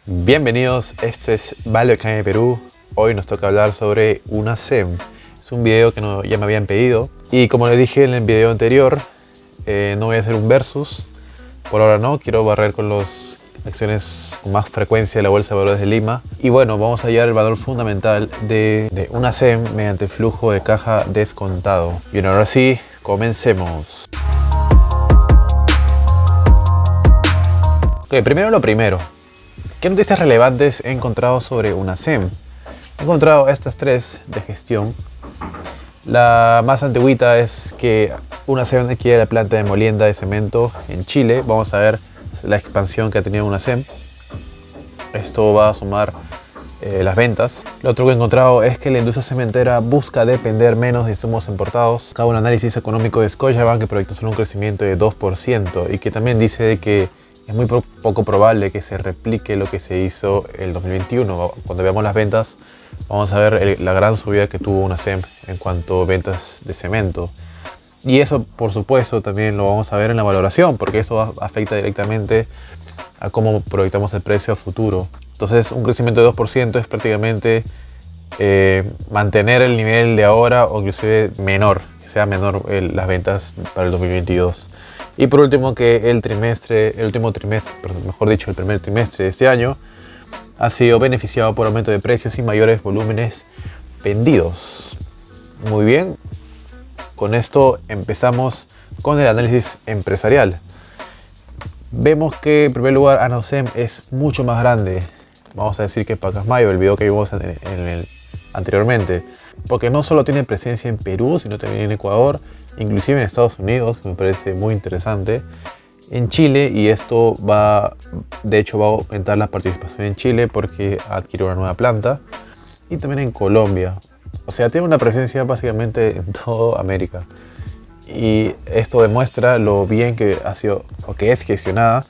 Bienvenidos, esto es Value Academy Perú. Hoy nos toca hablar sobre una SEM. Es un video que ya me habían pedido y como les dije en el video anterior, no voy a hacer un versus. Por ahora no, quiero barrer con las acciones con más frecuencia de la Bolsa de Valores de Lima. Y bueno, vamos a hallar el valor fundamental de una SEM mediante flujo de caja descontado. Bien, ahora sí, comencemos. Ok, primero lo primero. ¿Qué noticias relevantes he encontrado sobre una SEM? He encontrado estas tres de gestión. La más antigüita es que una SEM adquiere la planta de molienda de cemento en Chile. Vamos a ver la expansión que ha tenido una SEM. Esto va a sumar las ventas. Lo otro que he encontrado es que la industria cementera busca depender menos de insumos importados. Acá un análisis económico de Scotiabank que proyecta solo un crecimiento de 2% y que también dice que es muy poco probable que se replique lo que se hizo el 2021. Cuando veamos las ventas, vamos a ver la gran subida que tuvo una SEM en cuanto a ventas de cemento. Y eso, por supuesto, también lo vamos a ver en la valoración, porque eso afecta directamente a cómo proyectamos el precio a futuro. Entonces, un crecimiento de 2% es prácticamente mantener el nivel de ahora o inclusive menor, que sea menor las ventas para el 2022. Y por último, que el primer trimestre de este año ha sido beneficiado por aumento de precios y mayores volúmenes vendidos. Muy bien, con esto empezamos con el análisis empresarial. Vemos que en primer lugar ANOCEM es mucho más grande, vamos a decir que Pacasmayo, el video que vimos anteriormente, porque no solo tiene presencia en Perú, sino también en Ecuador, inclusive en Estados Unidos, me parece muy interesante, en Chile, y esto de hecho va a aumentar la participación en Chile porque adquirió una nueva planta, y también en Colombia. O sea, tiene una presencia básicamente en toda América, y esto demuestra lo bien que ha sido, o que es gestionada,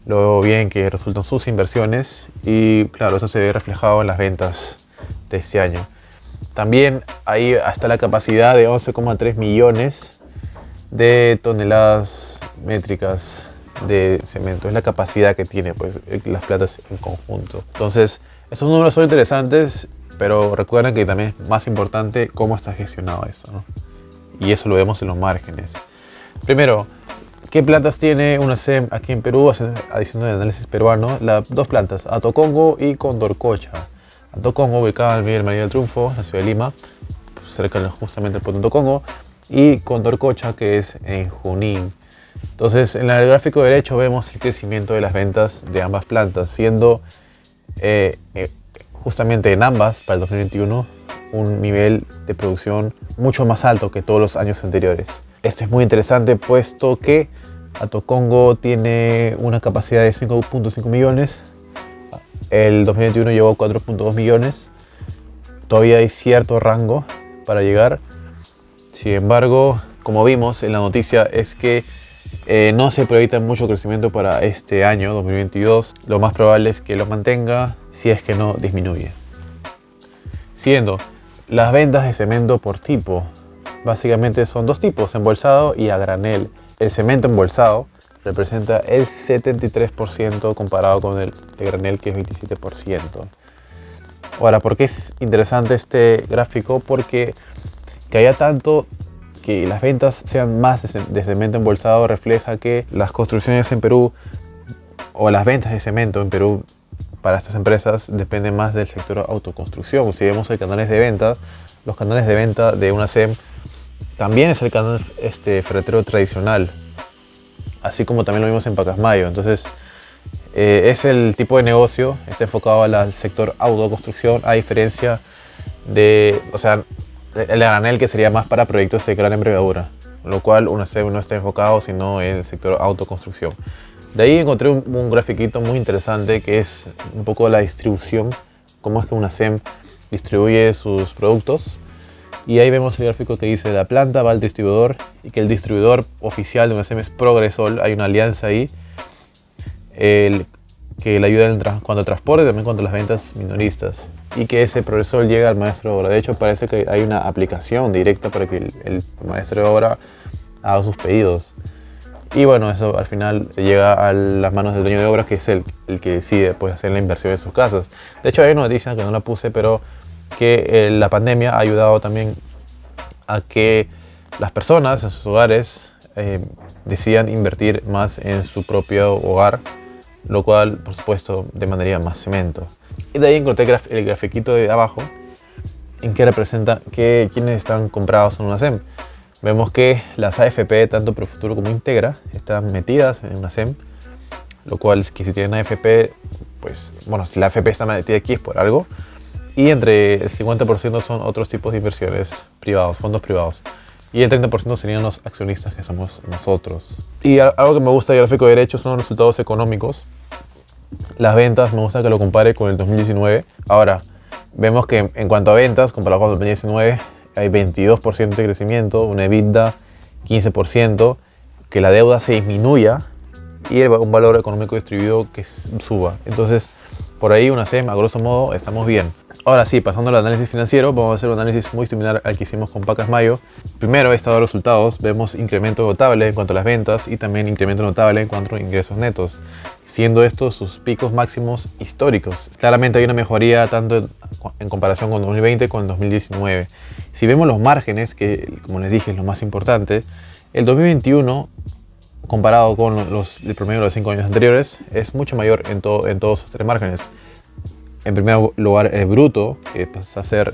lo bien que resultan sus inversiones, y claro, eso se ve reflejado en las ventas de este año. También ahí está la capacidad de 11,3 millones de toneladas métricas de cemento. Es la capacidad que tiene pues, las plantas en conjunto. Entonces, esos números son interesantes, pero recuerden que también es más importante cómo está gestionado esto, ¿no? Y eso lo vemos en los márgenes. Primero, ¿qué plantas tiene una SEM aquí en Perú? Haciendo el análisis peruano, dos plantas, Atocongo y Condorcocha. Atocongo, ubicada en el María del Triunfo, la ciudad de Lima, cerca justamente del puerto de Atocongo, y Condorcocha, que es en Junín. Entonces, en el gráfico derecho vemos el crecimiento de las ventas de ambas plantas, siendo justamente en ambas, para el 2021, un nivel de producción mucho más alto que todos los años anteriores. Esto es muy interesante, puesto que Atocongo tiene una capacidad de 5,5 millones, el 2021 llegó a 4,2 millones. Todavía hay cierto rango para llegar. Sin embargo, como vimos en la noticia, es que no se proyecta mucho crecimiento para este año 2022. Lo más probable es que lo mantenga, si es que no disminuye. Siguiendo, las ventas de cemento por tipo. Básicamente son dos tipos, embolsado y a granel. El cemento embolsado representa el 73% comparado con el de granel, que es 27%. Ahora, ¿por qué es interesante este gráfico? Porque que haya tanto, que las ventas sean más de cemento embolsado, refleja que las construcciones en Perú, o las ventas de cemento en Perú para estas empresas, dependen más del sector autoconstrucción. Si vemos el canales de venta, los canales de venta de una SEM también es el canal ferretero tradicional, así como también lo vimos en Pacasmayo. Entonces, es el tipo de negocio, está enfocado al sector autoconstrucción, a diferencia de, o sea, el granel, que sería más para proyectos de gran envergadura, lo cual una SEM no está enfocado sino en el sector autoconstrucción. De ahí encontré un grafiquito muy interesante que es un poco la distribución, cómo es que una SEM distribuye sus productos. Y ahí vemos el gráfico que dice: la planta va al distribuidor, y que el distribuidor oficial de una SEM es Progresol. Hay una alianza ahí que le ayuda en cuanto al transporte y también cuanto a las ventas minoristas, y que ese Progresol llega al maestro de obra. De hecho, parece que hay una aplicación directa para que el maestro de obra haga sus pedidos. Y bueno, eso al final se llega a las manos del dueño de obras, que es el que decide pues, hacer la inversión en sus casas. De hecho hay una noticia que no la puse, pero que la pandemia ha ayudado también a que las personas en sus hogares decidan invertir más en su propio hogar, lo cual por supuesto demandaría más cemento. Y de ahí encontré el grafiquito de abajo en que representa que quienes están comprados en una SEM. Vemos que las AFP, tanto Profuturo como Integra, están metidas en una SEM, lo cual es que si tienen AFP, pues bueno, si la AFP está metida aquí es por algo. Y entre el 50% son otros tipos de inversiones privados, fondos privados. Y el 30% serían los accionistas, que somos nosotros. Y algo que me gusta del gráfico derecho son los resultados económicos. Las ventas, me gusta que lo compare con el 2019. Ahora, vemos que en cuanto a ventas, comparado con el 2019, hay 22% de crecimiento, una EBITDA 15%, que la deuda se disminuya y un valor económico distribuido que suba. Entonces, por ahí una SEM, a grosso modo, estamos bien. Ahora sí, pasando al análisis financiero, vamos a hacer un análisis muy similar al que hicimos con Pacasmayo. Primero, estos resultados, vemos incremento notable en cuanto a las ventas y también incremento notable en cuanto a ingresos netos, siendo estos sus picos máximos históricos. Claramente hay una mejoría tanto en comparación con 2020 con 2019. Si vemos los márgenes, que como les dije es lo más importante, el 2021 comparado con el promedio de los 5 años anteriores es mucho mayor en todos los tres márgenes. En primer lugar, el bruto, que pasa a ser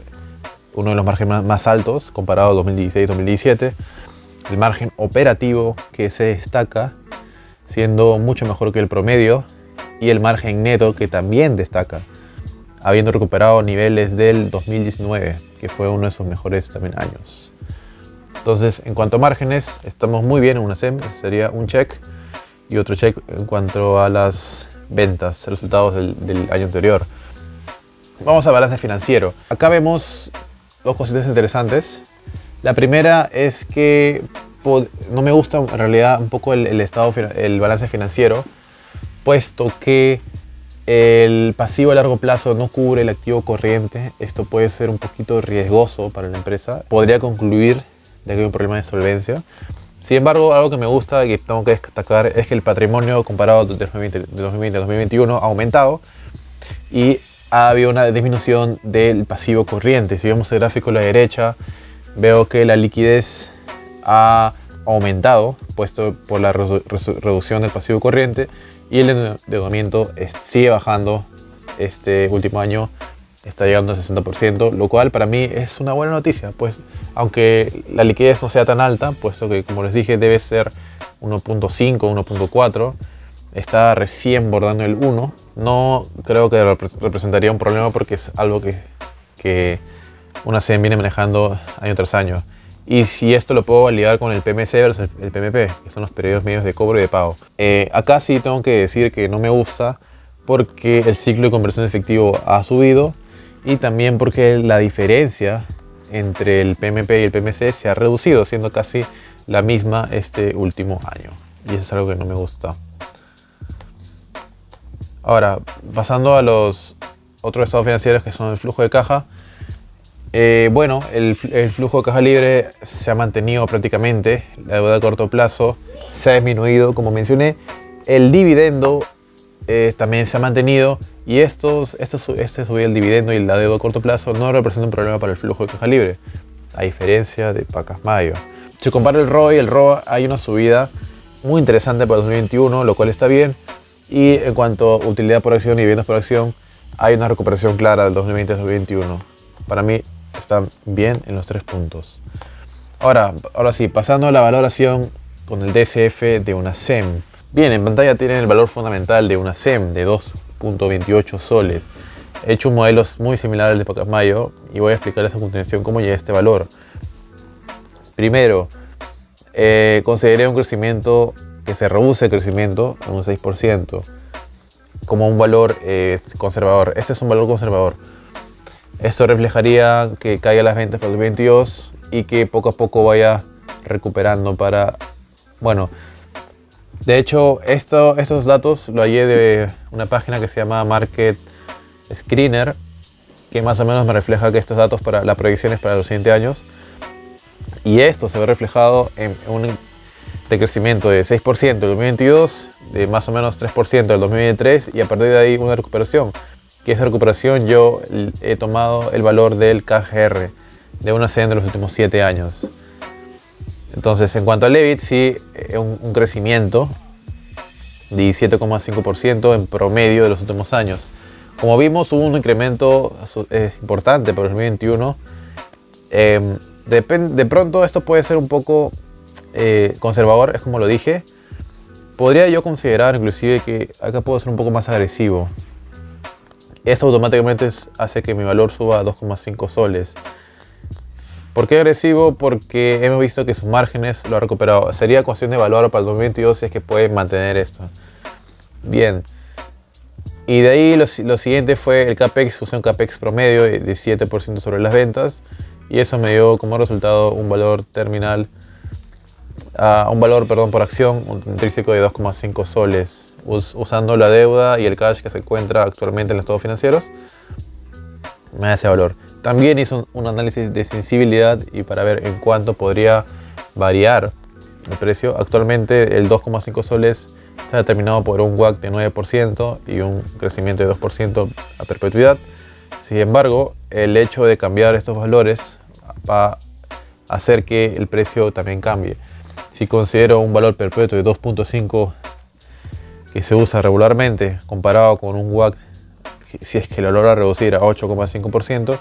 uno de los márgenes más altos comparado a 2016-2017. El margen operativo, que se destaca siendo mucho mejor que el promedio, y el margen neto, que también destaca, habiendo recuperado niveles del 2019, que fue uno de sus mejores también años. Entonces, en cuanto a márgenes, estamos muy bien en una SEM, ese sería un check, y otro check en cuanto a las ventas, resultados del año anterior. Vamos al balance financiero. Acá vemos dos cositas interesantes. La primera es que no me gusta en realidad un poco el balance financiero, puesto que el pasivo a largo plazo no cubre el activo corriente. Esto puede ser un poquito riesgoso para la empresa. Podría concluir de que hay un problema de solvencia. Sin embargo, algo que me gusta y que tengo que destacar es que el patrimonio comparado de 2020 a 2021 ha aumentado y ha habido una disminución del pasivo corriente. Si vemos el gráfico a la derecha, veo que la liquidez ha aumentado, puesto por la reducción del pasivo corriente, y el endeudamiento sigue bajando. Este último año está llegando al 60%, lo cual para mí es una buena noticia, pues aunque la liquidez no sea tan alta, puesto que como les dije debe ser 1.5, 1.4, está recién bordando el 1, no creo que representaría un problema porque es algo que una SEM viene manejando año tras año. Y si esto lo puedo validar con el PMC versus el PMP, que son los periodos medios de cobro y de pago. Acá sí tengo que decir que no me gusta porque el ciclo de conversión de efectivo ha subido y también porque la diferencia entre el PMP y el PMC se ha reducido, siendo casi la misma este último año. Y eso es algo que no me gusta. Ahora, pasando a los otros estados financieros, que son el flujo de caja. Bueno, el flujo de caja libre se ha mantenido prácticamente. La deuda a corto plazo se ha disminuido, como mencioné. El dividendo también se ha mantenido. Y este subir el dividendo y la deuda a corto plazo no representa un problema para el flujo de caja libre, a diferencia de Pacasmayo. Si compara el ROE, hay una subida muy interesante para el 2021, lo cual está bien. Y en cuanto a utilidad por acción y dividendos por acción, hay una recuperación clara del 2020 al 2021. Para mí están bien en los 3 puntos. Ahora sí, pasando a la valoración con el DCF de una SEM. Bien, en pantalla tienen el valor fundamental de una SEM de 2.28 soles. He hecho un modelo muy similar al de Pacasmayo y voy a explicarles a continuación cómo llegué a este valor. Primero, consideré un crecimiento que se reduce el crecimiento en un 6% como un valor conservador. Este es un valor conservador. Esto reflejaría que caigan las ventas para el 2022 y que poco a poco vaya recuperando para... Bueno, de hecho, estos datos lo hallé de una página que se llama Market Screener, que más o menos me refleja que estos datos para las proyecciones para los siguientes años. Y esto se ve reflejado en de crecimiento de 6% en el 2022, de más o menos 3% en el 2023 y a partir de ahí una recuperación. Que esa recuperación yo he tomado el valor del KGR de una serie de los últimos 7 años. Entonces, en cuanto al EBIT, sí, un crecimiento de 17,5% en promedio de los últimos años. Como vimos, hubo un incremento importante por el 2021. De pronto esto puede ser un poco conservador, es como lo dije. Podría yo considerar inclusive que acá puedo ser un poco más agresivo. Esto automáticamente hace que mi valor suba a 2,5 soles. ¿Por qué agresivo? Porque hemos visto que sus márgenes lo ha recuperado. Sería cuestión de evaluar para el 2022 si es que puede mantener esto. Bien. Y de ahí lo siguiente fue el CAPEX. Usé un CAPEX promedio de 7% sobre las ventas. Y eso me dio como resultado un valor terminal, por acción, un intrínseco de 2,5 soles. Usando la deuda y el cash que se encuentra actualmente en los estados financieros, me da ese valor. También hice un análisis de sensibilidad y para ver en cuánto podría variar el precio. Actualmente el 2,5 soles está determinado por un WACC de 9% y un crecimiento de 2% a perpetuidad. Sin embargo, el hecho de cambiar estos valores va a hacer que el precio también cambie. Si considero un valor perpetuo de 2,5 que se usa regularmente comparado con un WACC, si es que lo logra reducir a 8,5%,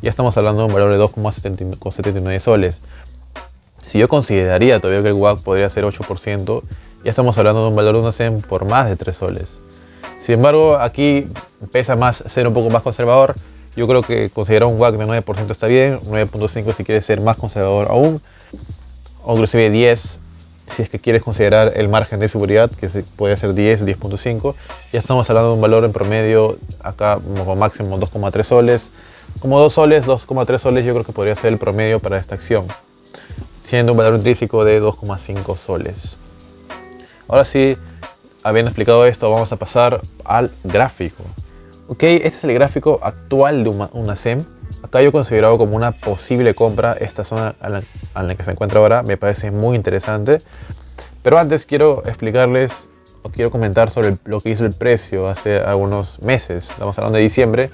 ya estamos hablando de un valor de 2,79 soles. Si yo consideraría todavía que el WACC podría ser 8%, ya estamos hablando de un valor de una SEM por más de 3 soles. Sin embargo, aquí pesa más ser un poco más conservador. Yo creo que considerar un WACC de 9% está bien, 9,5 si quieres ser más conservador aún, o inclusive 10 si es que quieres considerar el margen de seguridad, que puede ser 10, 10,5. Ya estamos hablando de un valor en promedio, acá como máximo 2,3 soles. Como 2 soles, 2,3 soles yo creo que podría ser el promedio para esta acción, siendo un valor intrínseco de 2,5 soles. Ahora sí, habiendo explicado esto, vamos a pasar al gráfico. Ok, este es el gráfico actual de una SEM. Acá yo he considerado como una posible compra esta zona en la que se encuentra ahora. Me parece muy interesante. Pero antes quiero explicarles o quiero comentar sobre lo que hizo el precio hace algunos meses. Estamos hablando de diciembre.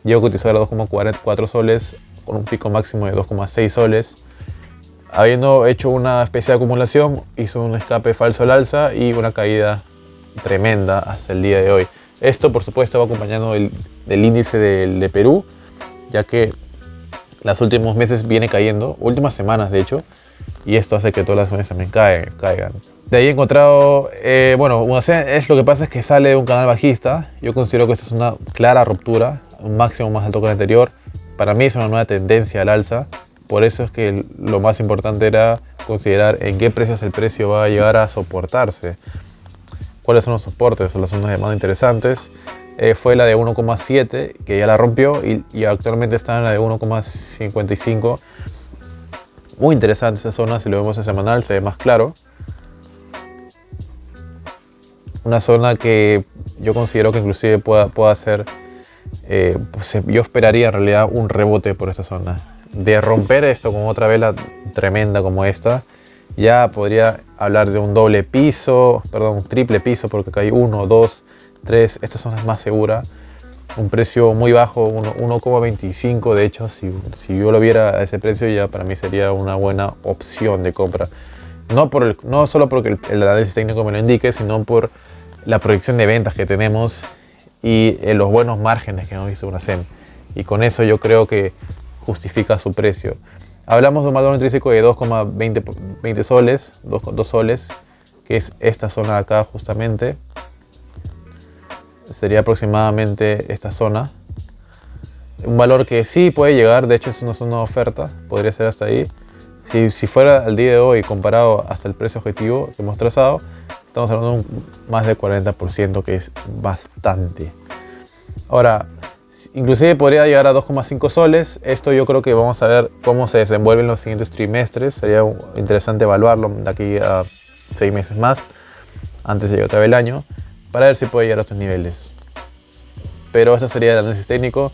Llegó a cotizar a 2,44 soles con un pico máximo de 2,6 soles. Habiendo hecho una especie de acumulación, hizo un escape falso al alza y una caída tremenda hasta el día de hoy. Esto, por supuesto, va acompañado del índice de Perú, ya que los últimos meses viene cayendo, últimas semanas de hecho, y esto hace que todas las acciones también caigan. De ahí he encontrado, es lo que pasa es que sale de un canal bajista. Yo considero que esta es una clara ruptura, un máximo más alto que el anterior. Para mí es una nueva tendencia al alza, por eso es que lo más importante era considerar en qué precios el precio va a llegar a soportarse. ¿Cuáles son los soportes o las zonas de demanda interesantes? Fue la de 1,7 que ya la rompió y actualmente está en la de 1,55. Muy interesante esa zona, si lo vemos en semanal se ve más claro. Una zona que yo considero que inclusive pueda ser, yo esperaría en realidad un rebote por esta zona. De romper esto con otra vela tremenda como esta, ya podría hablar de un triple piso, porque acá hay 1, 2, 3, esta zona es más segura. Un precio muy bajo, 1,25 de hecho, si yo lo viera a ese precio ya para mí sería una buena opción de compra. No solo porque el análisis técnico me lo indique, sino por la proyección de ventas que tenemos y los buenos márgenes que hemos visto en una SEM. Y con eso yo creo que justifica su precio. Hablamos de un valor intrínseco de 2,20 soles, 2 soles, que es esta zona de acá justamente. Sería aproximadamente esta zona. Un valor que sí puede llegar, de hecho es una zona de oferta, podría ser hasta ahí. Si fuera al día de hoy comparado hasta el precio objetivo que hemos trazado, estamos hablando de más del 40%, que es bastante. Ahora, inclusive podría llegar a 2,5 soles. Esto yo creo que vamos a ver cómo se desenvuelve en los siguientes trimestres. Sería interesante evaluarlo de aquí a 6 meses más, antes de que acabe el año, para ver si puede llegar a estos niveles. Pero eso sería el análisis técnico.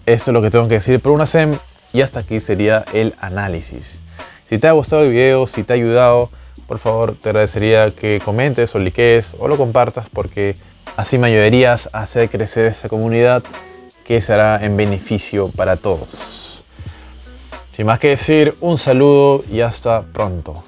Esto es lo que tengo que decir por una SEM y hasta aquí sería el análisis. Si te ha gustado el video, si te ha ayudado, por favor te agradecería que comentes o likees o lo compartas, porque así me ayudarías a hacer crecer esta comunidad, que será en beneficio para todos. Sin más que decir, un saludo y hasta pronto.